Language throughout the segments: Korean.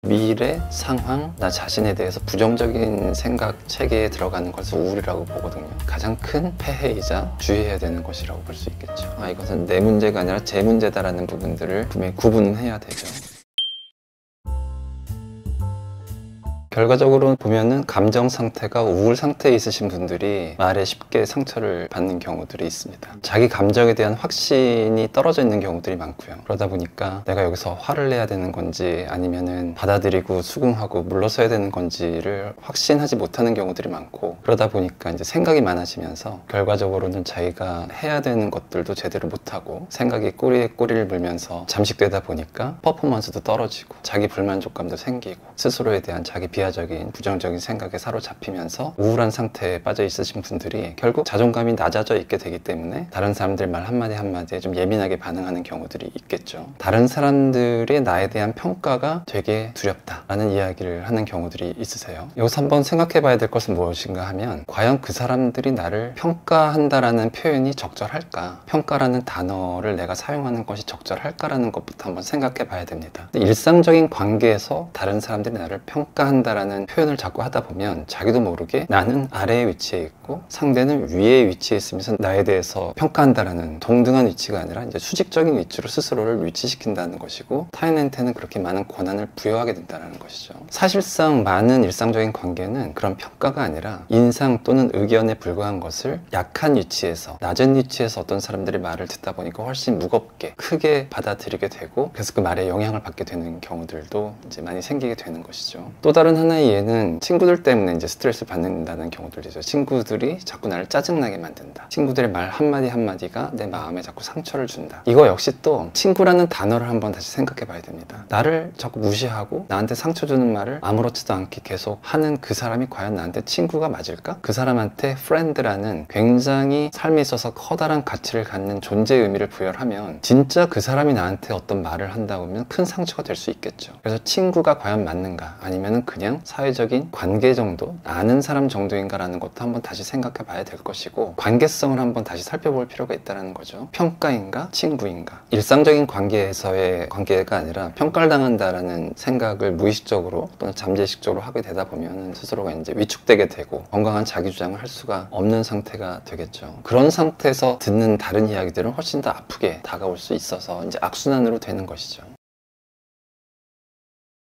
미래, 상황, 나 자신에 대해서 부정적인 생각 체계에 들어가는 것을 우울이라고 보거든요. 가장 큰 폐해이자 주의해야 되는 것이라고 볼 수 있겠죠. 이것은 내 문제가 아니라 제 문제다라는 부분들을 분명히 구분해야 되죠. 결과적으로 보면은 감정 상태가 우울 상태에 있으신 분들이 말에 쉽게 상처를 받는 경우들이 있습니다. 자기 감정에 대한 확신이 떨어져 있는 경우들이 많고요. 그러다 보니까 내가 여기서 화를 내야 되는 건지 아니면은 받아들이고 수긍하고 물러서야 되는 건지를 확신하지 못하는 경우들이 많고, 그러다 보니까 이제 생각이 많아지면서 결과적으로는 자기가 해야 되는 것들도 제대로 못하고 생각이 꼬리에 꼬리를 물면서 잠식되다 보니까 퍼포먼스도 떨어지고 자기 불만족감도 생기고 스스로에 대한 자기 비하적인 부정적인 생각에 사로잡히면서 우울한 상태에 빠져 있으신 분들이 결국 자존감이 낮아져 있게 되기 때문에 다른 사람들 말 한마디 한마디에 좀 예민하게 반응하는 경우들이 있겠죠. 다른 사람들의 나에 대한 평가가 되게 두렵다라는 이야기를 하는 경우들이 있으세요. 여기서 한번 생각해 봐야 될 것은 무엇인가 하면, 과연 그 사람들이 나를 평가한다라는 표현이 적절할까? 평가라는 단어를 내가 사용하는 것이 적절할까라는 것부터 한번 생각해 봐야 됩니다. 일상적인 관계에서 다른 사람들이 나를 평가한다라는 표현을 자꾸 하다 보면 자기도 모르게 나는 아래에 위치해 있고 상대는 위에 위치해 있으면서 나에 대해서 평가한다라는 동등한 위치가 아니라 이제 수직적인 위치로 스스로를 위치시킨다는 것이고, 타인한테는 그렇게 많은 권한을 부여하게 된다는 것이죠. 사실상 많은 일상적인 관계는 그런 평가가 아니라 인상 또는 의견에 불과한 것을 약한 위치에서, 낮은 위치에서 어떤 사람들이 말을 듣다 보니까 훨씬 무겁게 크게 받아들이게 되고, 그래서 그 말에 영향을 받게 되는 경우들도 이제 많이 생기게 되는 것이죠. 또 다른 하나의 예는 친구들 때문에 이제 스트레스를 받는다는 경우들이죠. 친구들이 자꾸 나를 짜증나게 만든다. 친구들의 말 한마디 한마디가 내 마음에 자꾸 상처를 준다. 이거 역시 또 친구라는 단어를 한번 다시 생각해 봐야 됩니다. 나를 자꾸 무시하고 나한테 상처 주는 말을 아무렇지도 않게 계속 하는 그 사람이 과연 나한테 친구가 맞을까? 그 사람한테 프렌드라는 굉장히 삶에 있어서 커다란 가치를 갖는 존재의 의미를 부여하면 진짜 그 사람이 나한테 어떤 말을 한다고 하면 큰 상처가 될 수 있겠죠. 그래서 친구가 과연 맞는가, 아니면은 그냥 사회적인 관계 정도, 아는 사람 정도인가라는 것도 한번 다시 생각해 봐야 될 것이고, 관계성을 한번 다시 살펴볼 필요가 있다는 거죠. 평가인가 친구인가. 일상적인 관계에서의 관계가 아니라 평가를 당한다라는 생각을 무의식적으로 또는 잠재의식적으로 하게 되다 보면 스스로가 이제 위축되게 되고 건강한 자기 주장을 할 수가 없는 상태가 되겠죠. 그런 상태에서 듣는 다른 이야기들은 훨씬 더 아프게 다가올 수 있어서 이제 악순환으로 되는 것이죠.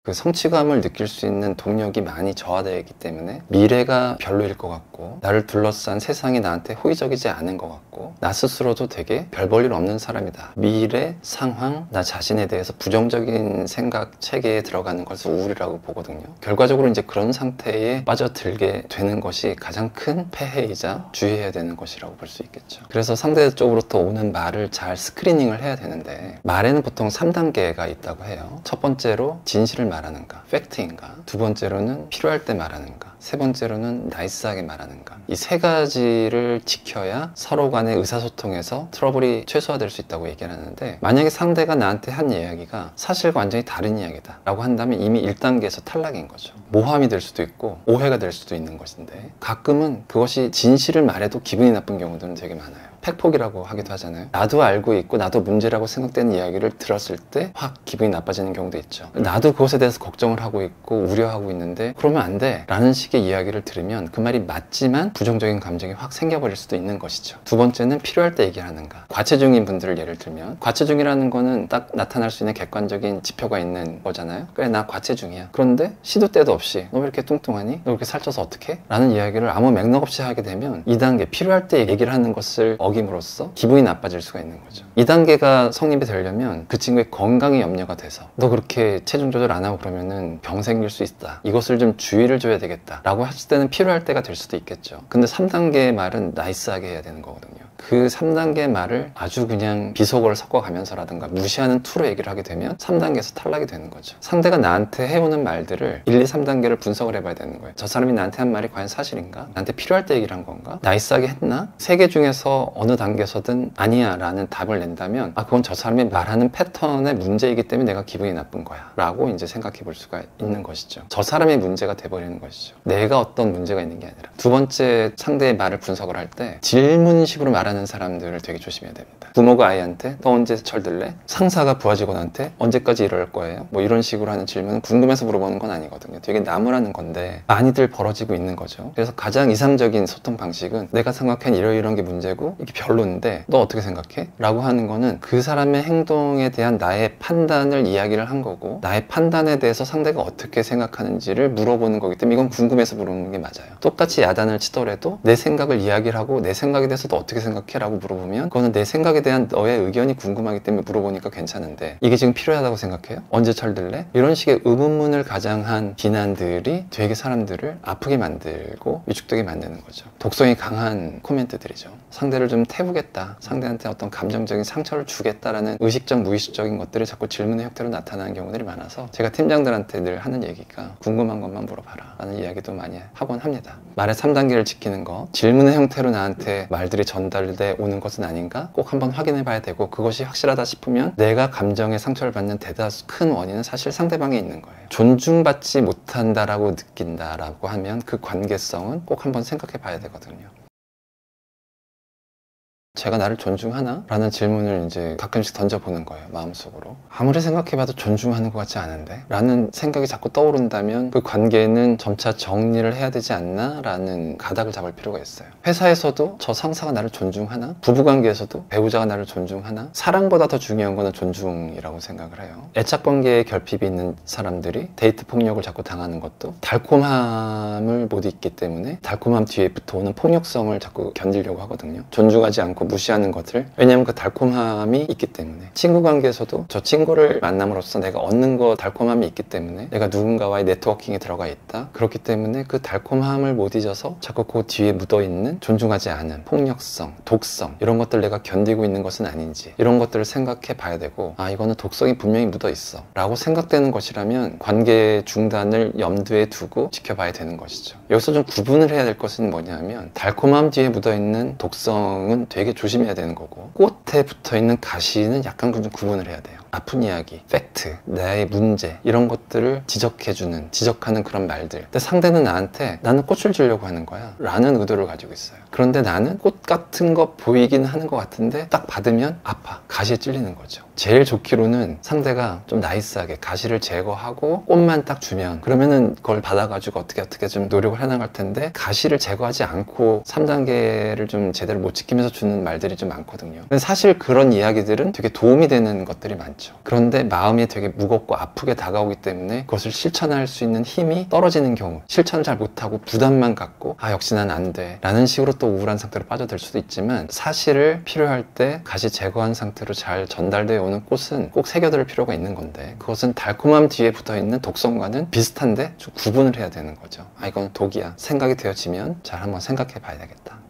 그 성취감을 느낄 수 있는 동력이 많이 저하되어 있기 때문에 미래가 별로일 것 같고, 나를 둘러싼 세상이 나한테 호의적이지 않은 것 같고, 나 스스로도 되게 별 볼 일 없는 사람이다. 미래, 상황, 나 자신에 대해서 부정적인 생각 체계에 들어가는 것을 우울이라고 보거든요. 결과적으로 이제 그런 상태에 빠져들게 되는 것이 가장 큰 폐해이자 주의해야 되는 것이라고 볼 수 있겠죠. 그래서 상대적으로부터 오는 말을 잘 스크리닝을 해야 되는데, 말에는 보통 3단계가 있다고 해요. 첫 번째로 진실을 말하는가, 팩트인가. 두 번째로는 필요할 때 말하는가. 세 번째로는 나이스하게 말하는가. 이 세 가지를 지켜야 서로 간의 의사소통에서 트러블이 최소화될 수 있다고 얘기를 하는데, 만약에 상대가 나한테 한 이야기가 사실과 완전히 다른 이야기다 라고 한다면 이미 1단계에서 탈락인 거죠. 모함이 될 수도 있고 오해가 될 수도 있는 것인데, 가끔은 그것이 진실을 말해도 기분이 나쁜 경우들은 되게 많아요. 팩폭이라고 하기도 하잖아요. 나도 알고 있고 나도 문제라고 생각되는 이야기를 들었을 때 확 기분이 나빠지는 경우도 있죠. 나도 그것에 대해서 걱정을 하고 있고 우려하고 있는데 그러면 안 돼 라는 식의 이야기를 들으면 그 말이 맞지만 부정적인 감정이 확 생겨버릴 수도 있는 것이죠. 두 번째는 필요할 때 얘기를 하는가. 과체중인 분들을 예를 들면, 과체중이라는 거는 딱 나타날 수 있는 객관적인 지표가 있는 거잖아요. 그래, 나 과체중이야. 그런데 시도 때도 없이 너 왜 이렇게 뚱뚱하니? 너 왜 이렇게 살쪄서 어떡해? 라는 이야기를 아무 맥락 없이 하게 되면 2단계 필요할 때 얘기를 하는 것을 어김으로써 기분이 나빠질 수가 있는 거죠. 2단계가 성립이 되려면 그 친구의 건강이 염려가 돼서 너 그렇게 체중 조절 안 하고 그러면은 병 생길 수 있다. 이것을 좀 주의를 줘야 되겠다. 라고 했을 때는 필요할 때가 될 수도 있겠죠. 근데 3단계의 말은 나이스하게 해야 되는 거거든요. 그 3단계의 말을 아주 그냥 비속어를 섞어가면서라든가 무시하는 투로 얘기를 하게 되면 3단계에서 탈락이 되는 거죠. 상대가 나한테 해오는 말들을 1, 2, 3단계를 분석을 해봐야 되는 거예요. 저 사람이 나한테 한 말이 과연 사실인가? 나한테 필요할 때 얘기를 한 건가? 나이스하게 했나? 3개 중에서 어느 단계에서든 아니야 라는 답을 낸다면, 그건 저 사람이 말하는 패턴의 문제이기 때문에 내가 기분이 나쁜 거야 라고 이제 생각해 볼 수가 있는 것이죠. 저 사람의 문제가 돼버리는 것이죠. 내가 어떤 문제가 있는 게 아니라. 두 번째, 상대의 말을 분석을 할 때 질문식으로 말하는 말하는 사람들을 되게 조심해야 됩니다. 부모가 아이한테 너 언제 철들래? 상사가 부하 직원한테 언제까지 이럴 거예요? 뭐 이런 식으로 하는 질문은 궁금해서 물어보는 건 아니거든요. 되게 나무라는 건데 많이들 벌어지고 있는 거죠. 그래서 가장 이상적인 소통 방식은 내가 생각한 이런 게 문제고 이게 별로인데 너 어떻게 생각해? 라고 하는 거는 그 사람의 행동에 대한 나의 판단을 이야기를 한 거고 나의 판단에 대해서 상대가 어떻게 생각하는지를 물어보는 거기 때문에 이건 궁금해서 물어보는 게 맞아요. 똑같이 야단을 치더라도 내 생각을 이야기를 하고 내 생각에 대해서 너 어떻게 생각해? 라고 물어보면 그거는 내 생각에 대한 너의 의견이 궁금하기 때문에 물어보니까 괜찮은데 이게 지금 필요하다고 생각해요? 언제 철들래? 이런 식의 의문문을 가장한 비난들이 되게 사람들을 아프게 만들고 위축되게 만드는 거죠. 독성이 강한 코멘트들이죠. 상대를 좀 태우겠다, 상대한테 어떤 감정적인 상처를 주겠다라는 의식적 무의식적인 것들이 자꾸 질문의 형태로 나타나는 경우들이 많아서 제가 팀장들한테 늘 하는 얘기가 궁금한 것만 물어봐라 라는 이야기도 많이 하곤 합니다. 말의 3단계를 지키는 거, 질문의 형태로 나한테 말들이 전달돼 오는 것은 아닌가 꼭 한번 확인해 봐야 되고, 그것이 확실하다 싶으면 내가 감정에 상처를 받는 대다수 큰 원인은 사실 상대방에 있는 거예요. 존중받지 못한다라고 느낀다라고 하면 그 관계성은 꼭 한번 생각해 봐야 되거든요. 제가 나를 존중하나? 라는 질문을 이제 가끔씩 던져보는 거예요, 마음속으로. 아무리 생각해봐도 존중하는 것 같지 않은데? 라는 생각이 자꾸 떠오른다면 그 관계는 점차 정리를 해야 되지 않나? 라는 가닥을 잡을 필요가 있어요. 회사에서도 저 상사가 나를 존중하나? 부부관계에서도 배우자가 나를 존중하나? 사랑보다 더 중요한 거는 존중이라고 생각을 해요. 애착관계에 결핍이 있는 사람들이 데이트 폭력을 자꾸 당하는 것도 달콤함을 못 잊기 때문에 달콤함 뒤에 붙어오는 폭력성을 자꾸 견디려고 하거든요. 존중하지 않고 무시하는 것들, 왜냐하면 그 달콤함이 있기 때문에. 친구 관계에서도 저 친구를 만남으로써 내가 얻는 거 달콤함이 있기 때문에 내가 누군가와의 네트워킹에 들어가 있다, 그렇기 때문에 그 달콤함을 못 잊어서 자꾸 그 뒤에 묻어있는 존중하지 않은 폭력성, 독성, 이런 것들 내가 견디고 있는 것은 아닌지, 이런 것들을 생각해 봐야 되고, 아 이거는 독성이 분명히 묻어 있어 라고 생각되는 것이라면 관계 중단을 염두에 두고 지켜봐야 되는 것이죠. 여기서 좀 구분을 해야 될 것은 뭐냐면, 달콤함 뒤에 묻어있는 독성은 되게 조심해야 되는 거고, 꽃에 붙어있는 가시는 약간 좀 구분을 해야 돼요. 아픈 이야기, 팩트, 나의 문제, 이런 것들을 지적하는 그런 말들. 근데 상대는 나한테 나는 꽃을 주려고 하는 거야 라는 의도를 가지고 있어요. 그런데 나는 꽃 같은 거 보이긴 하는 것 같은데 딱 받으면 아파, 가시에 찔리는 거죠. 제일 좋기로는 상대가 좀 나이스하게 가시를 제거하고 꽃만 딱 주면, 그러면은 그걸 받아가지고 어떻게 좀 노력을 해나갈 텐데, 가시를 제거하지 않고 3단계를 좀 제대로 못 지키면서 주는 말들이 좀 많거든요. 근데 사실 그런 이야기들은 되게 도움이 되는 것들이 많죠. 그런데 마음이 되게 무겁고 아프게 다가오기 때문에 그것을 실천할 수 있는 힘이 떨어지는 경우, 실천을 잘 못하고 부담만 갖고 아 역시 난 안 돼 라는 식으로 또 우울한 상태로 빠져들 수도 있지만, 사실을 필요할 때 가시 제거한 상태로 잘 전달되어 오는 꽃은 꼭 새겨들 필요가 있는 건데, 그것은 달콤함 뒤에 붙어있는 독성과는 비슷한데 좀 구분을 해야 되는 거죠. 아 이건 독이야 생각이 되어지면 잘 한번 생각해 봐야 되겠다.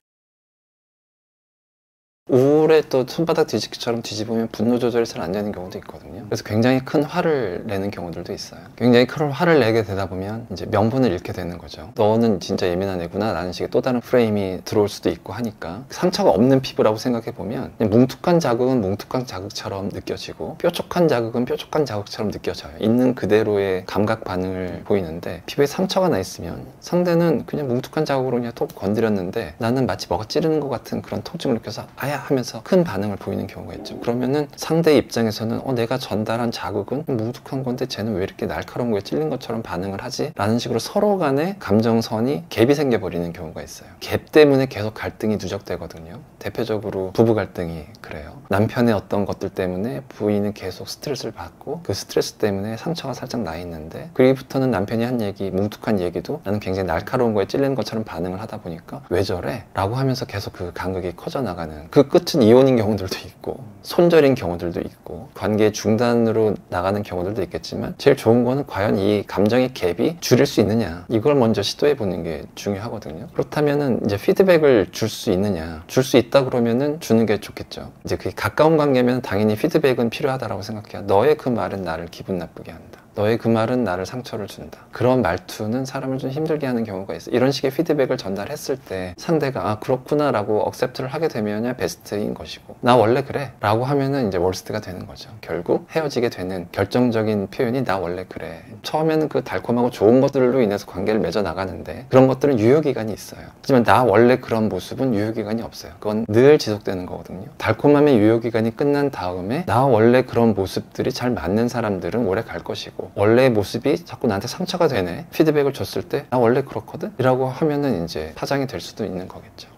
우울에 또 손바닥 뒤집기처럼 뒤집으면 분노 조절이 잘 안 되는 경우도 있거든요. 그래서 굉장히 큰 화를 내는 경우들도 있어요. 굉장히 큰 화를 내게 되다 보면 이제 명분을 잃게 되는 거죠. 너는 진짜 예민한 애구나 라는 식의 또 다른 프레임이 들어올 수도 있고 하니까, 상처가 없는 피부라고 생각해 보면 뭉툭한 자극은 뭉툭한 자극처럼 느껴지고 뾰족한 자극은 뾰족한 자극처럼 느껴져요. 있는 그대로의 감각 반응을 보이는데, 피부에 상처가 나 있으면 상대는 그냥 뭉툭한 자극으로 그냥 톡 건드렸는데 나는 마치 뭐가 찌르는 것 같은 그런 통증을 느껴서 아야 하면서 큰 반응을 보이는 경우가 있죠. 그러면은 상대 입장에서는 내가 전달한 자극은 뭉툭한 건데 쟤는 왜 이렇게 날카로운 거에 찔린 것처럼 반응을 하지? 라는 식으로 서로 간에 감정선이 갭이 생겨버리는 경우가 있어요. 갭 때문에 계속 갈등이 누적되거든요. 대표적으로 부부 갈등이 그래요. 남편의 어떤 것들 때문에 부인은 계속 스트레스를 받고, 그 스트레스 때문에 상처가 살짝 나 있는데, 그리고부터는 남편이 한 얘기, 뭉툭한 얘기도 나는 굉장히 날카로운 거에 찔리는 것처럼 반응을 하다 보니까 왜 저래? 라고 하면서 계속 그 간극이 커져나가는, 그 끝은 이혼인 경우들도 있고 손절인 경우들도 있고 관계 중단으로 나가는 경우들도 있겠지만, 제일 좋은 거는 과연 이 감정의 갭이 줄일 수 있느냐, 이걸 먼저 시도해 보는 게 중요하거든요. 그렇다면은 이제 피드백을 줄 수 있느냐, 줄 수 있다 그러면은 주는 게 좋겠죠. 이제 그게 가까운 관계면 당연히 피드백은 필요하다고 생각해요. 너의 그 말은 나를 기분 나쁘게 한다, 너의 그 말은 나를 상처를 준다. 그런 말투는 사람을 좀 힘들게 하는 경우가 있어요. 이런 식의 피드백을 전달했을 때 상대가 아 그렇구나 라고 억셉트를 하게 되면야 베스트인 것이고, 나 원래 그래 라고 하면은 이제 월스트가 되는 거죠. 결국 헤어지게 되는 결정적인 표현이 나 원래 그래. 처음에는 그 달콤하고 좋은 것들로 인해서 관계를 맺어 나가는데 그런 것들은 유효기간이 있어요. 하지만 나 원래 그런 모습은 유효기간이 없어요. 그건 늘 지속되는 거거든요. 달콤함의 유효기간이 끝난 다음에 나 원래 그런 모습들이 잘 맞는 사람들은 오래 갈 것이고, 원래의 모습이 자꾸 나한테 상처가 되네 피드백을 줬을 때 나 원래 그렇거든 이라고 하면은 이제 파장이 될 수도 있는 거겠죠.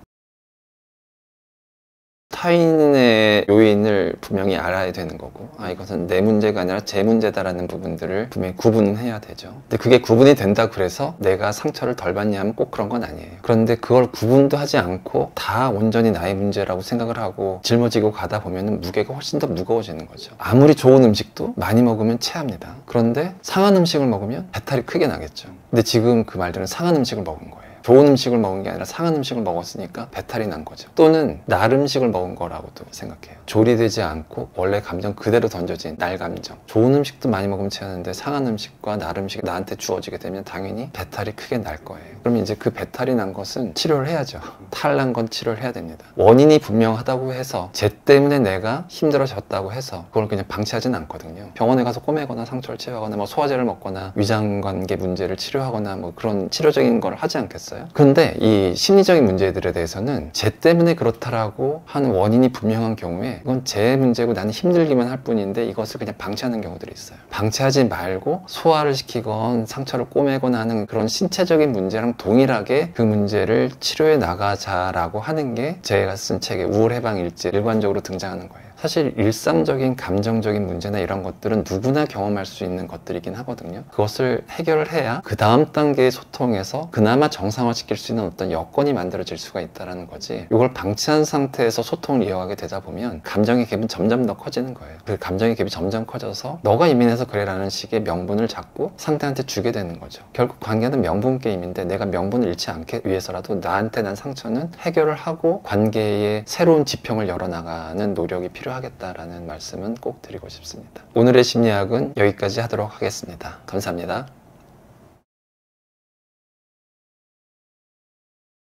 타인의 요인을 분명히 알아야 되는 거고, 아 이것은 내 문제가 아니라 제 문제다라는 부분들을 분명히 구분은 해야 되죠. 근데 그게 구분이 된다 그래서 내가 상처를 덜 받냐 하면 꼭 그런 건 아니에요. 그런데 그걸 구분도 하지 않고 다 온전히 나의 문제라고 생각을 하고 짊어지고 가다 보면 무게가 훨씬 더 무거워지는 거죠. 아무리 좋은 음식도 많이 먹으면 체합니다. 그런데 상한 음식을 먹으면 배탈이 크게 나겠죠. 근데 지금 그 말들은 상한 음식을 먹은 거예요. 좋은 음식을 먹은 게 아니라 상한 음식을 먹었으니까 배탈이 난 거죠. 또는 날 음식을 먹은 거라고도 생각해요. 조리되지 않고 원래 감정 그대로 던져진 날 감정. 좋은 음식도 많이 먹으면 취하는데 상한 음식과 날 음식이 나한테 주어지게 되면 당연히 배탈이 크게 날 거예요. 그럼 이제 그 배탈이 난 것은 치료를 해야죠. 탈난 건 치료를 해야 됩니다. 원인이 분명하다고 해서 쟤 때문에 내가 힘들어졌다고 해서 그걸 그냥 방치하진 않거든요. 병원에 가서 꼬매거나 상처를 치유하거나 뭐 소화제를 먹거나 위장관계 문제를 치료하거나 뭐 그런 치료적인 걸 하지 않겠어요? 근데 이 심리적인 문제들에 대해서는 쟤 때문에 그렇다라고 하는 원인이 분명한 경우에 이건 쟤 문제고 나는 힘들기만 할 뿐인데 이것을 그냥 방치하는 경우들이 있어요. 방치하지 말고 소화를 시키건 상처를 꼬매거나 하는 그런 신체적인 문제랑 동일하게 그 문제를 치료해 나가자라고 하는 게 제가 쓴 책의 우울 해방 일지 일관적으로 등장하는 거예요. 사실 일상적인 감정적인 문제나 이런 것들은 누구나 경험할 수 있는 것들이긴 하거든요. 그것을 해결을 해야 그 다음 단계의 소통에서 그나마 정상화시킬 수 있는 어떤 여건이 만들어질 수가 있다는 거지, 이걸 방치한 상태에서 소통을 이어가게 되다 보면 감정의 갭은 점점 더 커지는 거예요. 그 감정의 갭이 점점 커져서 너가 예민해서 그래 라는 식의 명분을 잡고 상대한테 주게 되는 거죠. 결국 관계는 명분 게임인데 내가 명분을 잃지 않기 위해서라도 나한테 난 상처는 해결을 하고 관계의 새로운 지평을 열어나가는 노력이 필요하겠다라는 말씀은 꼭 드리고 싶습니다. 오늘의 심리학은 여기까지 하도록 하겠습니다. 감사합니다.